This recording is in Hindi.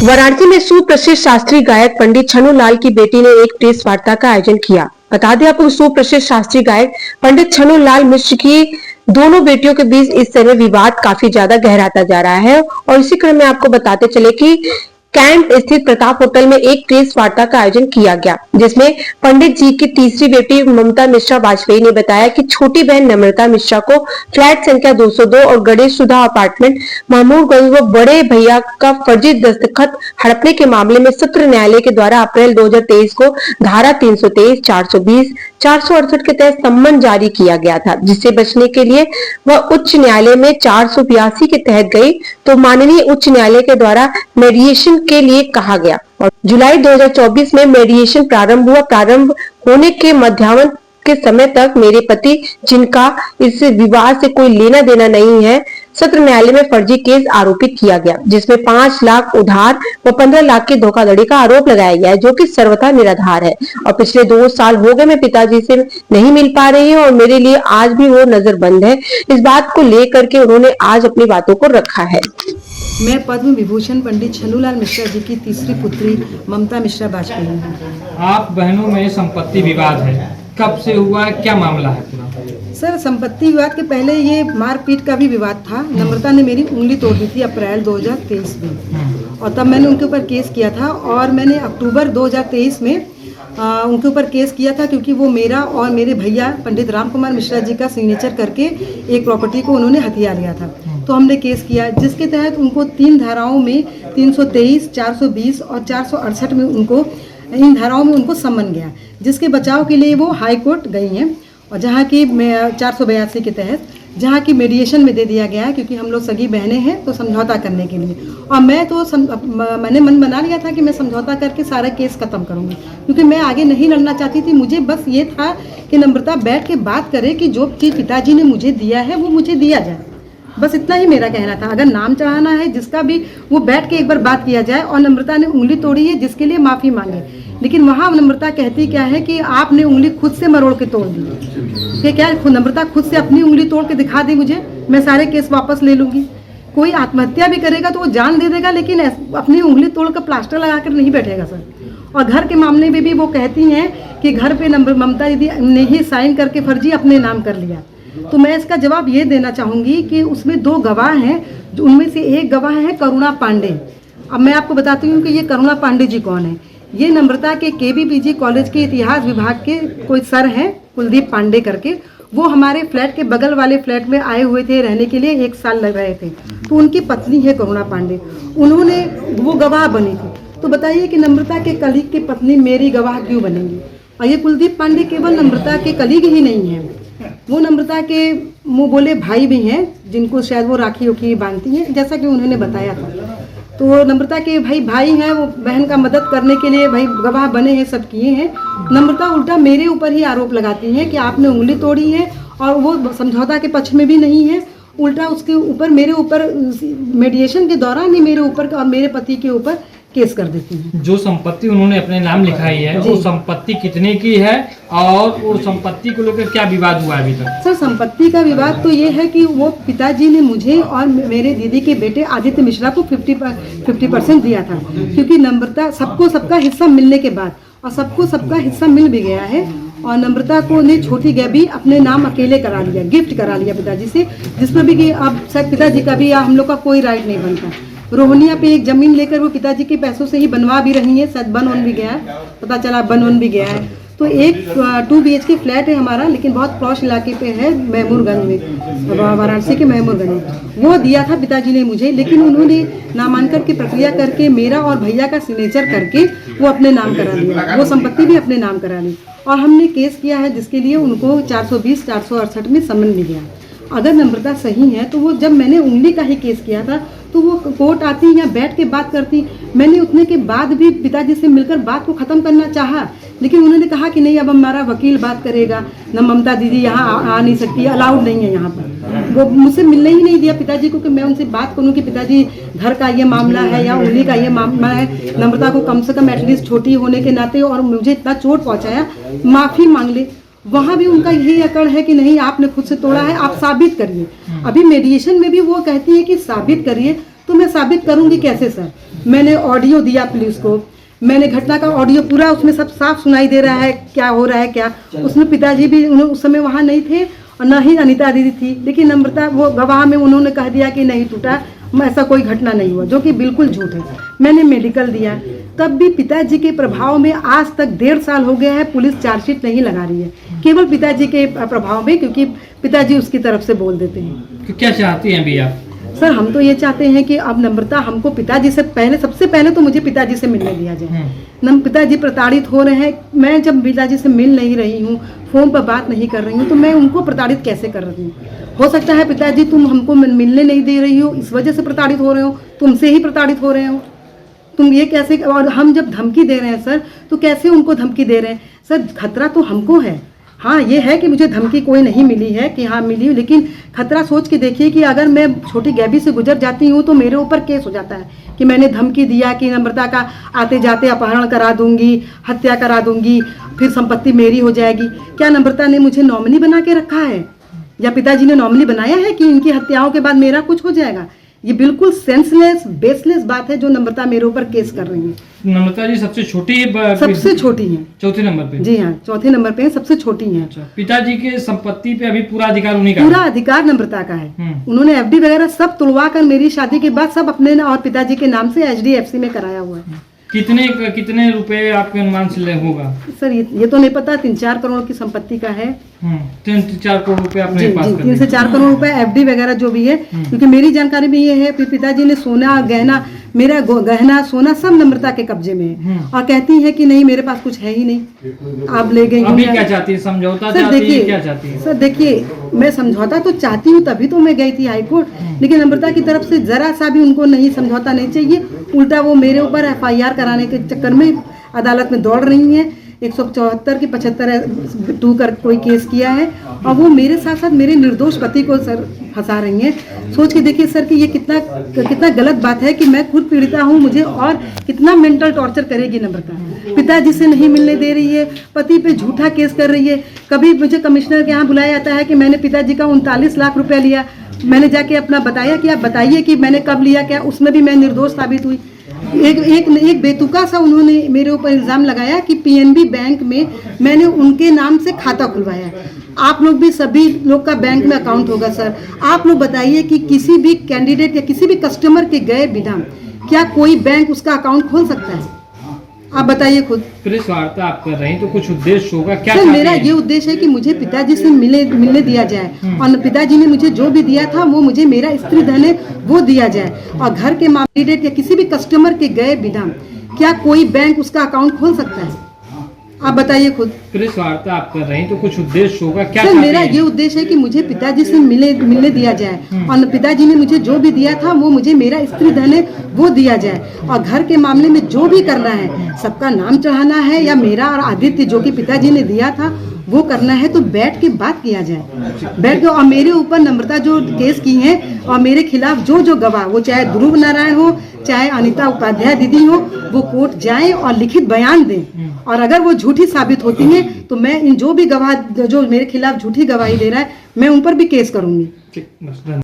वाराणसी में सुप्रसिद्ध शास्त्रीय गायक पंडित छन्नू लाल की बेटी ने एक प्रेस वार्ता का आयोजन किया। बता दें आपको, सुप्रसिद्ध शास्त्रीय गायक पंडित छन्नू लाल मिश्र की दोनों बेटियों के बीच इस समय विवाद काफी ज्यादा गहराता जा रहा है। और इसी क्रम में आपको बताते चले कि कैंट स्थित प्रताप होटल में एक प्रेस वार्ता का आयोजन किया गया, जिसमें पंडित जी की तीसरी बेटी ममता मिश्रा वाजपेयी ने बताया कि छोटी बहन नम्रता मिश्रा को फ्लैट संख्या 202 और गणेश सुधा अपार्टमेंट महमूदगंज व बड़े भैया का फर्जी दस्तखत हड़पने के मामले में सत्र न्यायालय के द्वारा अप्रैल 2023 को धारा 323, 420, 468 के तहत सम्मन जारी किया गया था, जिससे बचने के लिए वह उच्च न्यायालय में 482 के तहत गई तो माननीय उच्च न्यायालय के द्वारा मेडिएशन के लिए कहा गया और जुलाई 2024 में मेडिएशन प्रारंभ हुआ। प्रारंभ होने के मध्याह्न के समय तक मेरे पति, जिनका इस विवाद से कोई लेना देना नहीं है, सत्र न्यायालय में फर्जी केस आरोपित किया गया, जिसमें 5 लाख उधार व 15 लाख की धोखाधड़ी का आरोप लगाया गया है, जो कि सर्वथा निराधार है। और पिछले 2 साल हो गए मैं पिताजी से नहीं मिल पा रही हूँ और मेरे लिए आज भी वो नजरबंद है। इस बात को लेकर के उन्होंने आज अपनी बातों को रखा है। मैं पद्म विभूषण पंडित छन्नू लाल मिश्रा जी की तीसरी पुत्री ममता मिश्रा वाजपेयी हूँ। आप बहनों में संपत्ति विवाद है, कब से हुआ है, क्या मामला है पूरा? सर, संपत्ति विवाद के पहले ये मारपीट का भी विवाद था। नम्रता ने मेरी उंगली तोड़ दी थी अप्रैल 2023 में और तब मैंने उनके ऊपर केस किया था और मैंने अक्टूबर 2023 में उनके ऊपर केस किया था, क्योंकि वो मेरा और मेरे भैया पंडित राम कुमार मिश्रा जी का सिग्नेचर करके एक प्रॉपर्टी को उन्होंने हथिया लिया था। तो हमने केस किया, जिसके तहत उनको 3 धाराओं में 323, 420 और 468 में उनको इन धाराओं में उनको सम्मन गया, जिसके बचाव के लिए वो हाई कोर्ट गई हैं और जहाँ की 482 के तहत जहाँ की मेडिएशन में दे दिया गया है, क्योंकि हम लोग सगी बहनें हैं तो समझौता करने के लिए। और मैं तो मैंने मन बना लिया था कि मैं समझौता करके सारा केस खत्म करूँगी, क्योंकि मैं आगे नहीं लड़ना चाहती थी। मुझे बस ये था कि नम्रता बैठ के बात करे कि जो चीज़ पिताजी ने मुझे दिया है वो मुझे दिया जाए, बस इतना ही मेरा कहना था। अगर नाम चढ़ाना है जिसका भी, वो बैठ के एक बार बात किया जाए। और नम्रता ने उंगली तोड़ी है, जिसके लिए माफ़ी मांगे, लेकिन वहाँ नम्रता कहती क्या है कि आपने उंगली खुद से मरोड़ के तोड़ दी। कि क्या नम्रता खुद से अपनी उंगली तोड़ के दिखा दी मुझे, मैं सारे केस वापस ले लूँगी। कोई आत्महत्या भी करेगा तो वो जान दे देगा, लेकिन अपनी उंगली तोड़ कर प्लास्टर लगा कर नहीं बैठेगा सर। और घर के मामले में भी वो कहती हैं कि घर पे ममता दीदी ने ही साइन करके फर्जी अपने नाम कर लिया। तो मैं इसका जवाब ये देना चाहूँगी कि उसमें 2 गवाह हैं, उनमें से एक गवाह है करुणा पांडे। अब मैं आपको बताती हूँ कि ये करुणा पांडे जी कौन है। ये नम्रता के KBPG कॉलेज के इतिहास विभाग के कोई सर हैं, कुलदीप पांडे करके। वो हमारे फ्लैट के बगल वाले फ्लैट में आए हुए थे रहने के लिए, 1 साल लग रहे थे। तो उनकी पत्नी है करुणा पांडे, उन्होंने वो गवाह बनी थी। तो बताइए कि नम्रता के कलीग की पत्नी मेरी गवाह क्यों बनेंगी? और ये कुलदीप पांडे केवल नम्रता के कलीग ही नहीं हैं, वो नम्रता के मुँह बोले भाई भी हैं, जिनको शायद वो राखी उखी बांधती हैं, जैसा कि उन्होंने बताया था। तो नम्रता के भाई हैं, वो बहन का मदद करने के लिए भाई गवाह बने हैं, सब किए हैं। नम्रता उल्टा मेरे ऊपर ही आरोप लगाती हैं कि आपने उंगली तोड़ी है, और वो समझौता के पक्ष में भी नहीं है। उल्टा उसके ऊपर, मेरे ऊपर मेडिएशन के दौरान ही मेरे ऊपर और मेरे पति के ऊपर केस कर देती हैं। जो संपत्ति उन्होंने अपने नाम लिखाई है, वो संपत्ति कितने की है और वो संपत्ति को लेकर क्या विवाद हुआ अभी तक? सर, संपत्ति का विवाद तो ये है कि वो पिताजी ने मुझे और मेरे दीदी के बेटे आदित्य मिश्रा को 50% दिया था, क्योंकि नम्रता सबको सबका हिस्सा मिलने के बाद, और सबको सबका हिस्सा मिल भी गया है। और नम्रता को ने छोटी गैबी अपने नाम अकेले करा लिया, गिफ्ट करा लिया पिताजी से, जिसमें भी कि अब शायद पिताजी का भी या हम लोग का कोई राइट नहीं बनता। रोहनिया पे एक जमीन लेकर वो पिताजी के पैसों से ही बनवा भी रही है, शायद बन भी गया है, पता चला बन भी गया है। तो एक 2 BHK फ्लैट है हमारा, लेकिन बहुत पॉश इलाके पे है, महमूदगंज में, वाराणसी के महमूदगंज में। वो दिया था पिताजी ने मुझे, लेकिन उन्होंने नामांकन की प्रक्रिया करके मेरा और भैया का सिग्नेचर करके वो अपने नाम करा लिया, वो संपत्ति भी अपने नाम करा ली। और हमने केस किया है, जिसके लिए उनको 420, 468 में सम्मन मिल गया। अगर नम्रता सही है तो वो, जब मैंने उंगली का ही केस किया था तो वो कोर्ट आती या बैठ के बात करती। मैंने उतने के बाद भी पिताजी से मिलकर बात को ख़त्म करना चाहा, लेकिन उन्होंने कहा कि नहीं, अब हमारा वकील बात करेगा, न ममता दीदी यहाँ आ नहीं सकती, अलाउड नहीं है यहाँ पर। वो मुझसे मिलने ही नहीं दिया पिताजी को कि मैं उनसे बात करूँ कि पिताजी घर का ये मामला है या उंगली का ये मामला है। नम्रता को कम से कम एटलीस्ट छोटी होने के नाते, और मुझे इतना चोट पहुँचाया, माफ़ी मांग ले। वहाँ भी उनका यही अकड़ है कि नहीं, आपने खुद से तोड़ा है, आप साबित करिए। अभी मेडिएशन में भी वो कहती है कि साबित करिए, तो मैं साबित करूंगी कैसे सर? मैंने ऑडियो दिया पुलिस को, मैंने घटना का ऑडियो पूरा उसमें सब साफ सुनाई दे रहा है क्या हो रहा है क्या। उसमें पिताजी भी उस समय वहाँ नहीं थे और न ही अनीता दीदी थी, लेकिन नम्रता वो गवाह में उन्होंने कह दिया कि नहीं टूटा, ऐसा कोई घटना नहीं हुआ, जो कि बिल्कुल झूठ है। मैंने मेडिकल दिया, तब भी पिताजी के प्रभाव में आज तक 1.5 साल हो गया है पुलिस चार्जशीट नहीं लगा रही है, केवल पिताजी के प्रभाव में, क्योंकि पिताजी उसकी तरफ से बोल देते हैं। तो क्या चाहती हैं अभी आप? सर हम तो ये चाहते हैं कि अब नम्रता हमको पिताजी से पहले, सबसे पहले तो मुझे पिताजी से मिलने दिया जाए। पिताजी प्रताड़ित हो रहे हैं, मैं जब पिताजी से मिल नहीं रही हूँ, फोन पर बात नहीं कर रही हूँ, तो मैं उनको प्रताड़ित कैसे कर रही हूँ? हो सकता है पिताजी तुम हमको मिलने नहीं दे रही हो, इस वजह से प्रताड़ित हो रहे हो, तुमसे ही प्रताड़ित हो रहे हो, तुम ये कैसे? और हम जब धमकी दे रहे हैं सर, तो कैसे उनको धमकी दे रहे हैं? सर खतरा तो हमको है, हाँ ये है कि मुझे धमकी कोई नहीं मिली है कि हाँ मिली, लेकिन खतरा सोच के देखिए कि अगर मैं छोटी गैबी से गुजर जाती हूँ तो मेरे ऊपर केस हो जाता है कि मैंने धमकी दिया कि नम्रता का आते जाते अपहरण करा दूंगी, हत्या करा दूंगी, फिर संपत्ति मेरी हो जाएगी। क्या नम्रता ने मुझे नॉमिनी बना के रखा है या पिताजी ने नॉमिनी बनाया है कि इनकी हत्याओं के बाद मेरा कुछ हो जाएगा? ये बिल्कुल सेंसलेस बेसलेस बात है जो नम्रता मेरे ऊपर केस कर रही है। नम्रता जी सबसे छोटी सबसे छोटी है, चौथे नंबर पे? जी हाँ, चौथे नंबर पे है, सबसे छोटी है। अच्छा, पिताजी के संपत्ति पे अभी पूरा अधिकार उन्हीं का? पूरा अधिकार नम्रता का है। उन्होंने एफडी वगैरह सब तुड़वा कर मेरी शादी के बाद सब अपने और पिताजी के नाम से HDFC में कराया हुआ है। कितने रुपए आपके अनुमान से होगा? सर ये तो नहीं पता, 3-4 करोड़ की संपत्ति का है। 3-4 करोड़ रुपए आपने पास कर 3 से 4 करोड़ रुपए एफडी वगैरह जो भी है, क्योंकि मेरी जानकारी में ये है पिताजी ने सोना गहना, मेरा गहना सोना सब नम्रता के कब्जे में है और कहती है कि नहीं मेरे पास कुछ है ही नहीं, आप ले गई। अभी क्या चाहती है? समझौता चाहती है? क्या चाहती है? सर देखिए, मैं समझौता तो चाहती हूँ, तभी तो मैं गई थी हाईकोर्ट, लेकिन नम्रता की तरफ से जरा सा भी उनको नहीं समझौता नहीं चाहिए, उल्टा वो मेरे ऊपर FIR कराने के चक्कर में अदालत में दौड़ रही है। 174 की 75(2) कर कोई केस किया है और वो मेरे साथ साथ मेरे निर्दोष पति को सर फंसा रही हैं। सोच के देखिए सर कि ये कितना गलत बात है कि मैं खुद पीड़िता हूँ, मुझे और कितना मेंटल टॉर्चर करेगी नम्रता। पिताजी से नहीं मिलने दे रही है, पति पे झूठा केस कर रही है। कभी मुझे कमिश्नर के यहाँ बुलाया जाता है कि मैंने पिताजी का 39 लाख रुपया लिया, मैंने जाके अपना बताया कि आप बताइए कि मैंने कब लिया क्या, उसमें भी मैं निर्दोष साबित हुई। एक बेतुका सा उन्होंने मेरे ऊपर इल्जाम लगाया कि PNB बैंक में मैंने उनके नाम से खाता खुलवाया। आप लोग भी, सभी लोग का बैंक में अकाउंट होगा सर, आप लोग बताइए कि किसी भी कैंडिडेट या किसी भी कस्टमर के गए बिना क्या कोई बैंक उसका अकाउंट खोल सकता है? आप बताइए खुद। प्रेस वार्ता आप कर रही हैं तो कुछ उद्देश्य होगा क्या? सर मेरा ये उद्देश्य है कि मुझे पिताजी से मिलने दिया जाए और पिताजी ने मुझे जो भी दिया था वो मुझे मेरा स्त्री धन है वो दिया जाए, और घर के मामले या किसी भी कस्टमर के गए बिना क्या कोई बैंक उसका अकाउंट खोल सकता है? आप बताइए खुद। प्रेस वार्ता आप कर रही हैं तो कुछ उद्देश्य होगा क्या? सर मेरा ये उद्देश्य है कि मुझे पिताजी से मिलने दिया जाए और पिताजी ने मुझे जो भी दिया था वो मुझे मेरा स्त्री धन है वो दिया जाए, और घर के मामले में जो भी करना है, सबका नाम चढ़ाना है या मेरा और आदित्य जो कि पिताजी ने दिया था वो करना है, तो बैठ के बात किया जाए, बैठ के। और मेरे ऊपर नम्रता जो केस की है और मेरे खिलाफ जो गवाह, वो चाहे ध्रुव नारायण हो चाहे अनीता उपाध्याय दीदी हो, वो कोर्ट जाएं और लिखित बयान दें, और अगर वो झूठी साबित होती हैं तो मैं इन जो भी गवाह जो मेरे खिलाफ झूठी गवाही दे रहा है मैं उन पर भी केस करूंगी।